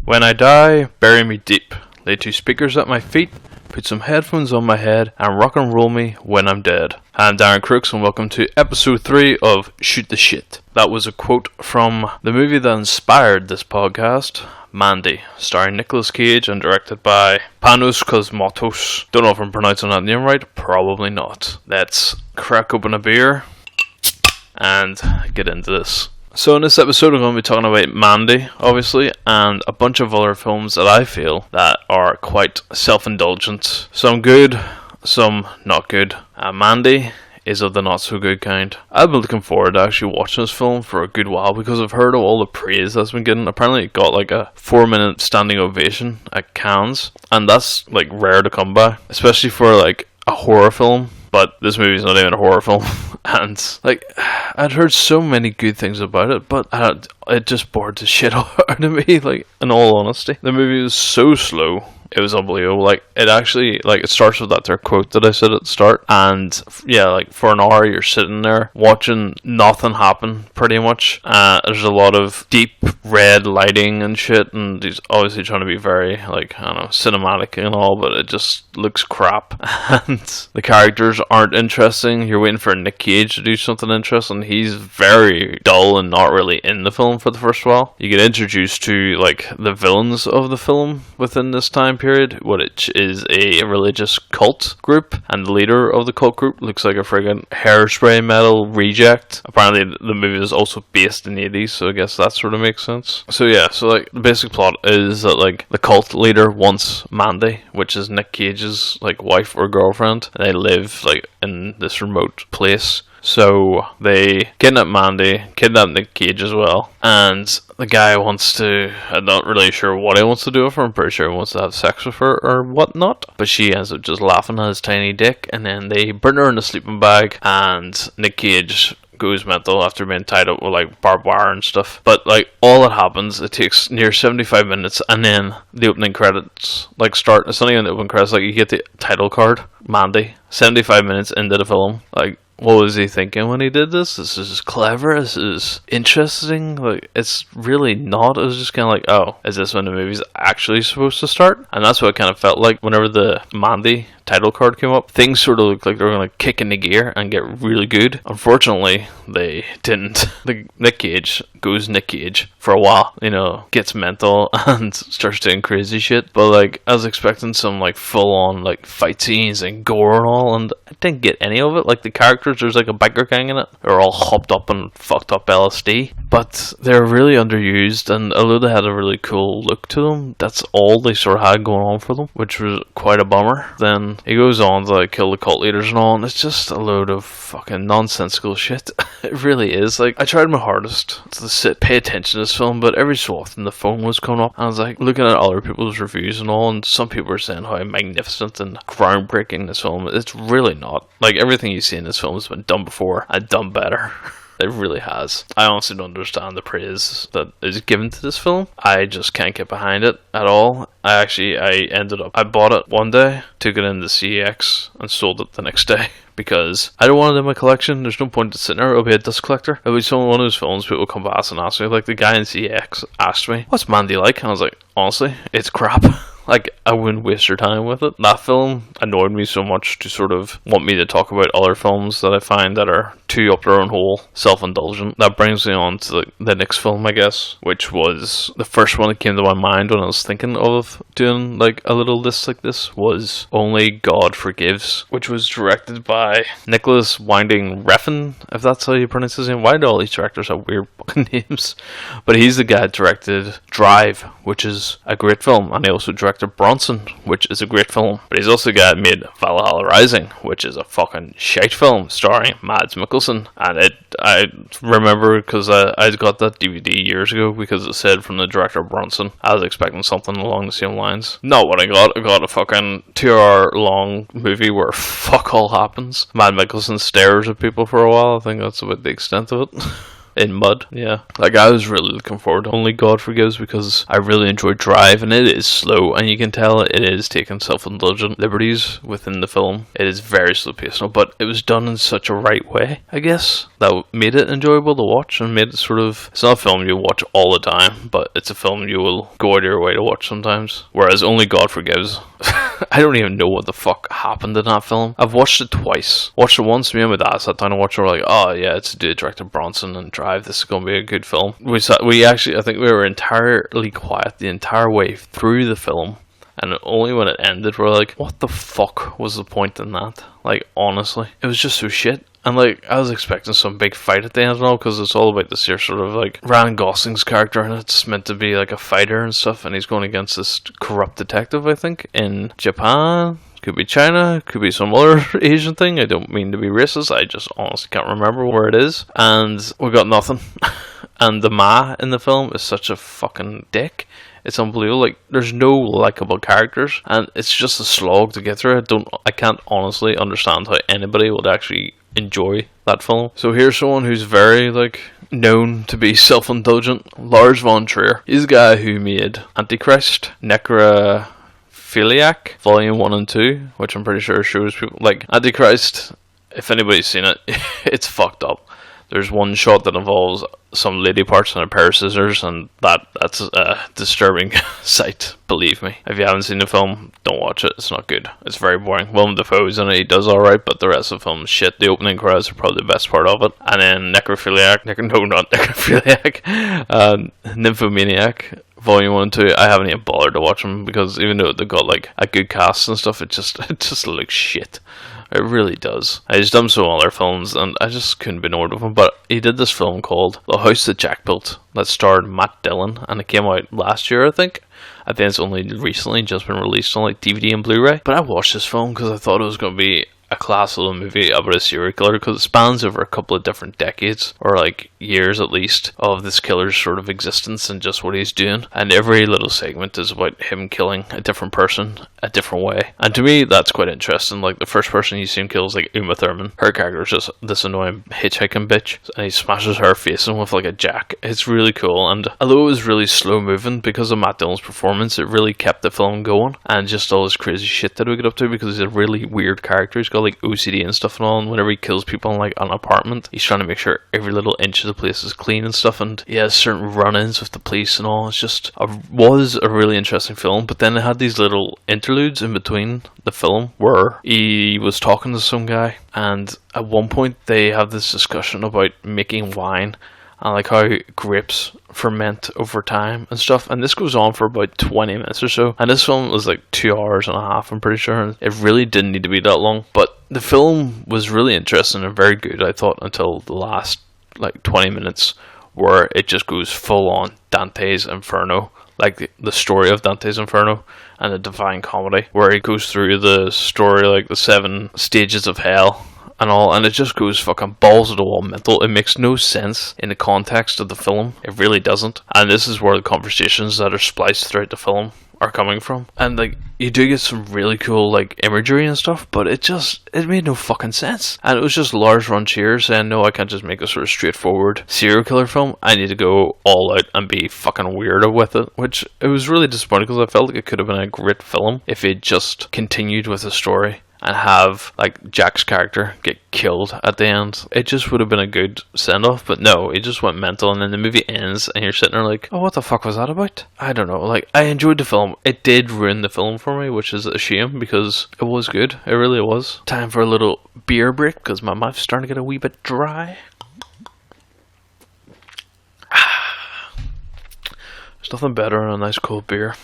When I die, bury me deep. Lay 2 speakers at my feet. Put some headphones on my head and rock and roll me when I'm dead. I'm Darren Crooks and welcome to episode 3 of Shoot the Shit. That was a quote from the movie that inspired this podcast, Mandy, starring Nicolas Cage and directed by Panos Cosmatos. Don't know if I'm pronouncing that name right, probably not. Let's crack open a beer and get into this. So in this episode I'm going to be talking about Mandy, obviously, and a bunch of other films that I feel that are quite self-indulgent. Some good, some not good. Mandy is of the not so good kind. I've been looking forward to actually watching this film for a good while because I've heard of all the praise that's been getting. Apparently it got like a 4-minute standing ovation at Cannes, and that's like rare to come by, especially for like a horror film. But this movie's not even a horror film. And, like, I'd heard so many good things about it, but it just bored the shit out of me, like, in all honesty. The movie was so slow. It was unbelievable. Like, it actually, like, it starts with that there quote that I said at the start. And, yeah, like, for an hour you're sitting there watching nothing happen, pretty much. There's a lot of deep red lighting and shit. And he's obviously trying to be very, like, I don't know, cinematic and all. But it just looks crap. And the characters aren't interesting. You're waiting for Nick Cage to do something interesting. He's very dull and not really in the film for the first while. You get introduced to, like, the villains of the film within this time period, which is a religious cult group, and the leader of the cult group looks like a friggin' hairspray metal reject. Apparently the movie is also based in the 80s, so I guess that sort of makes sense. So yeah, so like the basic plot is that like the cult leader wants Mandy, which is Nick Cage's like wife or girlfriend, and they live like in this remote place. So they kidnap Mandy, kidnap Nick Cage as well, and the guy wants to, I'm not really sure what he wants to do with her, I'm pretty sure he wants to have sex with her or whatnot, but she ends up just laughing at his tiny dick, and then they burn her in a sleeping bag, and Nick Cage goes mental after being tied up with like barbed wire and stuff. But like all that happens, it takes near 75 minutes, and then the opening credits like start. It's not even the opening credits, like you get the title card, Mandy, 75 minutes into the film. Like, what was he thinking when he did this? This is clever, this is interesting. Like, it's really not. It was just kind of like, oh, is this when the movie's actually supposed to start? And that's what it kind of felt like whenever the Mandy title card came up. Things sort of looked like they were going to kick into gear and get really good. Unfortunately, they didn't. Nick Cage goes Nick Cage for a while, you know, gets mental and starts doing crazy shit. But like, I was expecting some like full-on like fight scenes and gore and all, and I didn't get any of it. Like the characters, there's like a biker gang in it. They're all hopped up and fucked up LSD, but they're really underused. And although they had a really cool look to them, that's all they sort of had going on for them, which was quite a bummer. Then he goes on to like kill the cult leaders and all, and it's just a load of fucking nonsensical shit. It really is. Like, I tried my hardest to pay attention to this film, but every so often the phone was coming up, and I was like looking at other people's reviews and all, and some people were saying how magnificent and groundbreaking this film is. It's really not. Like, everything you see in this film has been done before and done better. It really has. I honestly don't understand the praise that is given to this film. I just can't get behind it at all. I bought it one day, took it into CEX, and sold it the next day. Because I don't want it in my collection. There's no point in sitting there. It'll be a disc collector. It'll be one of those films people come past and ask me. Like the guy in CEX asked me, "What's Mandy like?" And I was like, honestly, it's crap. Like, I wouldn't waste your time with it. That film annoyed me so much to sort of want me to talk about other films that I find that are too up their own hole, self-indulgent. That brings me on to the next film, I guess, which was the first one that came to my mind when I was thinking of doing like a little list like this, was Only God Forgives, which was directed by Nicolas Winding Refn, if that's how you pronounce his name. Why do all these directors have weird fucking names? But he's the guy that directed Drive, which is a great film, and he also directed Bronson, which is a great film. But he's also the guy that made Valhalla Rising, which is a fucking shite film starring Mads Mikkelsen. And I remember because I got that DVD years ago because it said from the director of Bronson. I was expecting something along the same lines. Not what I got. I got a fucking 2-hour long movie where fuck all happens. Mads Mikkelsen stares at people for a while. I think that's about the extent of it. in mud. Yeah, like I was really looking forward to Only God Forgives because I really enjoyed Drive, and it is slow, and you can tell it is taking self-indulgent liberties within the film. It is very slow paced, but it was done in such a right way, I guess, that made it enjoyable to watch and made it sort of, it's not a film you watch all the time, but it's a film you will go out of your way to watch sometimes. Whereas Only God Forgives, I don't even know what the fuck happened in that film. I've watched it twice. Watched it once, me and my dad sat down and watched it, we're like, oh yeah, it's a dude director Bronson and Drive, this is going to be a good film. We actually, I think we were entirely quiet the entire way through the film, and only when it ended we're like, what the fuck was the point in that? Like, honestly, it was just so shit. And like, I was expecting some big fight at the end and all, because it's all about this here sort of like Ryan Gosling's character, and it's meant to be like a fighter and stuff, and he's going against this corrupt detective, I think, in Japan. Could be China, could be some other Asian thing. I don't mean to be racist, I just honestly can't remember where it is. And we got nothing. And the Ma in the film is such a fucking dick. It's unbelievable. Like, there's no likable characters, and it's just a slog to get through. I can't honestly understand how anybody would actually enjoy that film. So here's someone who's very, like, known to be self-indulgent. Lars von Trier. He's the guy who made Antichrist, Necrophiliac, Volume 1 and 2, which I'm pretty sure shows people, like, Antichrist, if anybody's seen it, it's fucked up. There's one shot that involves some lady parts and a pair of scissors, and that's a disturbing sight, believe me. If you haven't seen the film, don't watch it, it's not good. It's very boring. Willem Dafoe's in it, he does alright, but the rest of the film is shit. The opening credits are probably the best part of it. And then Nymphomaniac, Volume 1 and 2, I haven't even bothered to watch them, because even though they've got like a good cast and stuff, it just looks shit. It really does. He's done some other films, and I just couldn't be bored with him. But he did this film called The House That Jack Built that starred Matt Dillon, and it came out last year, I think. I think it's only recently just been released on like DVD and Blu-ray. But I watched this film because I thought it was going to be a class little movie about a serial killer, because it spans over a couple of different decades, or like years at least, of this killer's sort of existence and just what he's doing. And every little segment is about him killing a different person a different way. And to me, that's quite interesting. Like, the first person you see him kill is like Uma Thurman. Her character is just this annoying hitchhiking bitch, and he smashes her face in with like a jack. It's really cool, and although it was really slow moving, because of Matt Dillon's performance, it really kept the film going, and just all this crazy shit that we get up to, because he's a really weird character. He's got like OCD and stuff and all, and whenever he kills people in like an apartment, he's trying to make sure every little inch of the place is clean and stuff, and he has certain run-ins with the police and all. It's just was a really interesting film. But then it had these little interludes in between the film where he was talking to some guy, and at one point they have this discussion about making wine and like how grapes ferment over time and stuff, and this goes on for about 20 minutes or so, and this film was like 2 hours and a half, I'm pretty sure, and it really didn't need to be that long. But the film was really interesting and very good, I thought, until the last like 20 minutes, where it just goes full on Dante's Inferno, like the story of Dante's Inferno and the Divine Comedy, where he goes through the story, like the 7 stages of hell and all, and it just goes fucking balls to the wall mental. It makes no sense in the context of the film. It really doesn't. And this is where the conversations that are spliced throughout the film are coming from. And like, you do get some really cool like imagery and stuff, but it made no fucking sense. And it was just Lars von Trier saying, no, I can't just make a sort of straightforward serial killer film. I need to go all out and be fucking weirdo with it, which it was really disappointing, because I felt like it could have been a great film if it just continued with the story and have like Jack's character get killed at the end. It just would have been a good send-off, but no, it just went mental, and then the movie ends and you're sitting there like, oh, what the fuck was that about? I don't know. Like, I enjoyed the film. It did ruin the film for me, which is a shame, because it was good. It really was. Time for a little beer break, because my mouth's starting to get a wee bit dry. There's nothing better than a nice cold beer.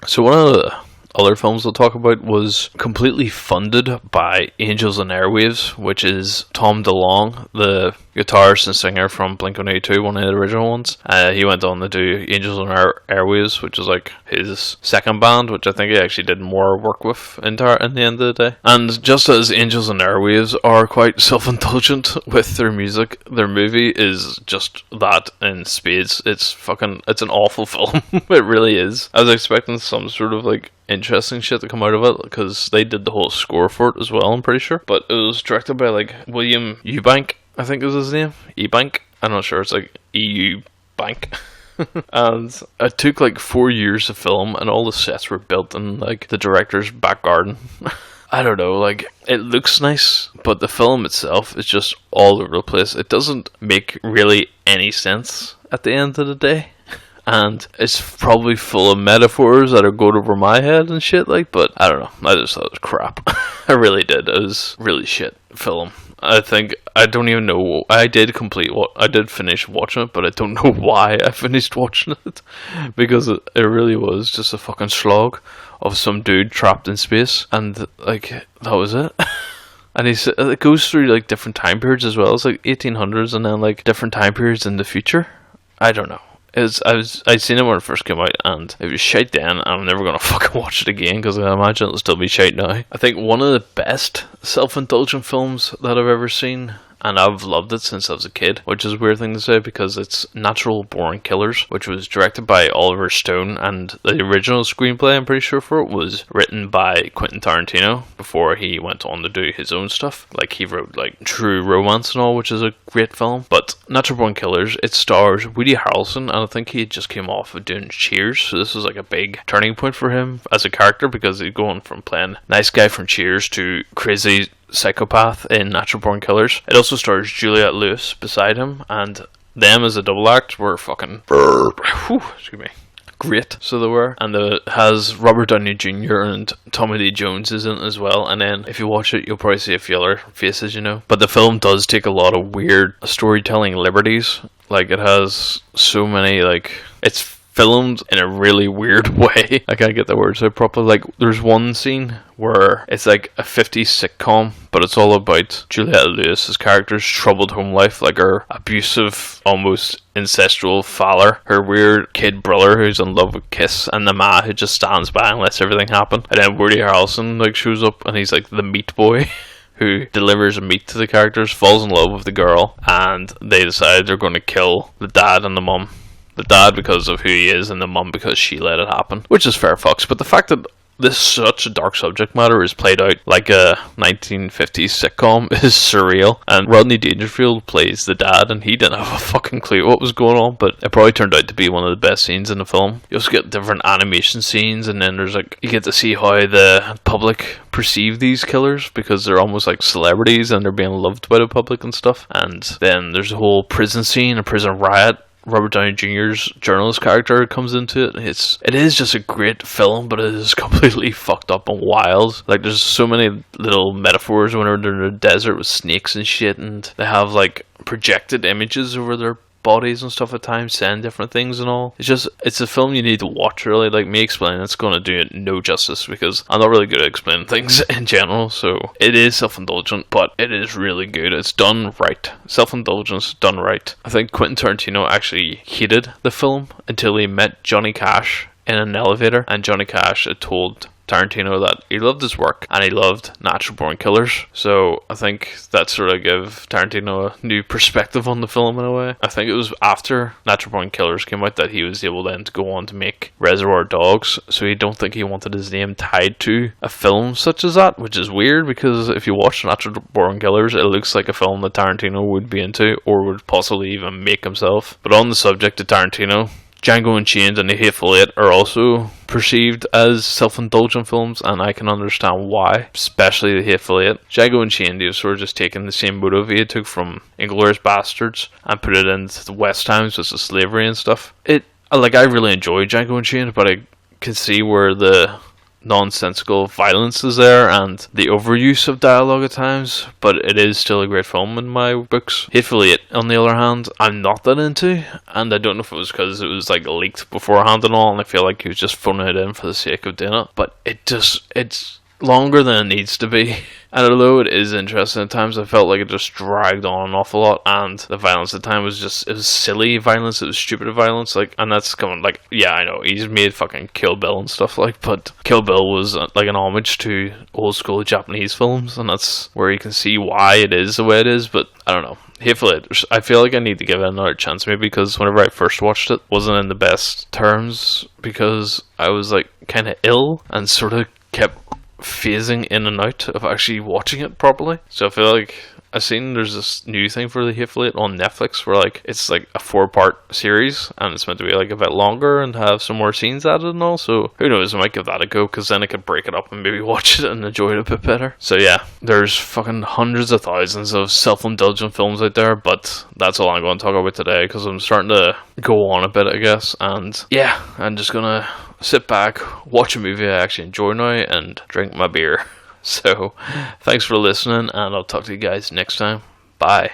So one of the other films I'll talk about was completely funded by Angels and Airwaves, which is Tom DeLonge, the guitarist and singer from Blink-182, one of the original ones. He went on to do Angels and Airwaves, which is like his second band, which I think he actually did more work with in the end of the day. And just as Angels and Airwaves are quite self-indulgent with their music, their movie is just that in spades. It's an awful film. It really is. I was expecting some sort of like interesting shit to come out of it, because they did the whole score for it as well, I'm pretty sure. But it was directed by like William Eubank, I think is his name, Eubank. I'm not sure, it's like EU bank. And it took like 4 years to film, and all the sets were built in like the director's back garden. I don't know, like, it looks nice, but the film itself is just all over the place. It doesn't make really any sense at the end of the day. And it's probably full of metaphors that are going over my head and shit, like, but I don't know. I just thought it was crap. I really did. It was really shit film. I think, I don't even know, I did finish watching it, but I don't know why I finished watching it. Because it really was just a fucking slog of some dude trapped in space, and like, that was it. And it goes through like different time periods as well. It's like 1800s and then like different time periods in the future. I don't know. I seen it when it first came out, and it was shite then, and I'm never gonna fucking watch it again, because I imagine it'll still be shite now. I think one of the best self-indulgent films that I've ever seen, and I've loved it since I was a kid, which is a weird thing to say because it's Natural Born Killers, which was directed by Oliver Stone, and the original screenplay, I'm pretty sure, for it was written by Quentin Tarantino before he went on to do his own stuff. Like, he wrote like True Romance and all, which is a great film. But Natural Born Killers, it stars Woody Harrelson, and I think he just came off of doing Cheers, so this was like a big turning point for him as a character, because he's going from playing nice guy from Cheers to crazy psychopath in Natural Born Killers. It also stars Juliette Lewis beside him, and them as a double act were fucking excuse me, great. So they were, and it has Robert Downey Jr. and Tommy Lee Jones is in it as well. And then if you watch it, you'll probably see a few other faces, you know. But the film does take a lot of weird storytelling liberties. Like, it has so many, like, it's filmed in a really weird way. I can't get the words out properly. Like, there's one scene where it's like a 50s sitcom, but it's all about Juliette Lewis's character's troubled home life, like her abusive, almost incestual father, her weird kid brother who's in love with Kiss, and the ma who just stands by and lets everything happen. And then Woody Harrelson like shows up, and he's like the meat boy who delivers meat to the characters, falls in love with the girl, and they decide they're going to kill the dad and the mum. The dad because of who he is, and the mum because she let it happen, which is fair fucks. But the fact that this such a dark subject matter is played out like a 1950s sitcom is surreal. And Rodney Dangerfield plays the dad, and he didn't have a fucking clue what was going on, but it probably turned out to be one of the best scenes in the film. You also get different animation scenes, and then there's like, you get to see how the public perceive these killers, because they're almost like celebrities and they're being loved by the public and stuff. And then there's a whole prison scene, a prison riot. Robert Downey Jr.'s journalist character comes into it. It is just a great film, but it is completely fucked up and wild. Like, there's so many little metaphors whenever they're in the desert with snakes and shit, and they have like projected images over their bodies and stuff at times, saying different things and all. It's a film you need to watch, really. Like, me explaining it's going to do it no justice, because I'm not really good at explaining things in general. So it is self-indulgent, but it is really good. It's done right. Self-indulgence done right. I think Quentin Tarantino actually hated the film until he met Johnny Cash in an elevator, and Johnny Cash had told Tarantino that he loved his work and he loved Natural Born Killers. So I think that sort of gave Tarantino a new perspective on the film in a way. I think it was after Natural Born Killers came out that he was able then to go on to make Reservoir Dogs, so he don't think he wanted his name tied to a film such as that, which is weird, because if you watch Natural Born Killers, it looks like a film that Tarantino would be into, or would possibly even make himself. But on the subject of Tarantino, Django Unchained and The Hateful Eight are also perceived as self-indulgent films, and I can understand why, especially The Hateful Eight. Django Unchained, he was sort of just taking the same motive he took from Inglourious Bastards and put it into the West Times, which is slavery and stuff. I really enjoy Django Unchained, but I can see where the nonsensical violence is there and the overuse of dialogue at times, but it is still a great film in my books. Hateful Eight, on the other hand, I'm not that into, and I don't know if it was because it was like leaked beforehand and all, and I feel like he was just phoning it in for the sake of doing it, but it's longer than it needs to be. And although it is interesting at times, I felt like it just dragged on an awful lot, and the violence at the time was just, it was silly violence, it was stupid violence, like, and that's coming, like, yeah, I know, he's made fucking Kill Bill and stuff, like, but Kill Bill was like an homage to old school Japanese films, and that's where you can see why it is the way it is, but I don't know. Hateful Eight, I feel like I need to give it another chance, maybe, because whenever I first watched it, wasn't in the best terms, because I was like kind of ill and sort of kept phasing in and out of actually watching it properly. So I feel like I seen there's this new thing for the Hateful Eight on Netflix where like it's like a 4-part series and it's meant to be like a bit longer and have some more scenes added and all. So who knows? I might give that a go because then I could break it up and maybe watch it and enjoy it a bit better. So yeah, there's fucking hundreds of thousands of self-indulgent films out there, but that's all I'm going to talk about today because I'm starting to go on a bit, I guess. And yeah, I'm just gonna sit back, watch a movie I actually enjoy now, and drink my beer. So, thanks for listening, and I'll talk to you guys next time. Bye.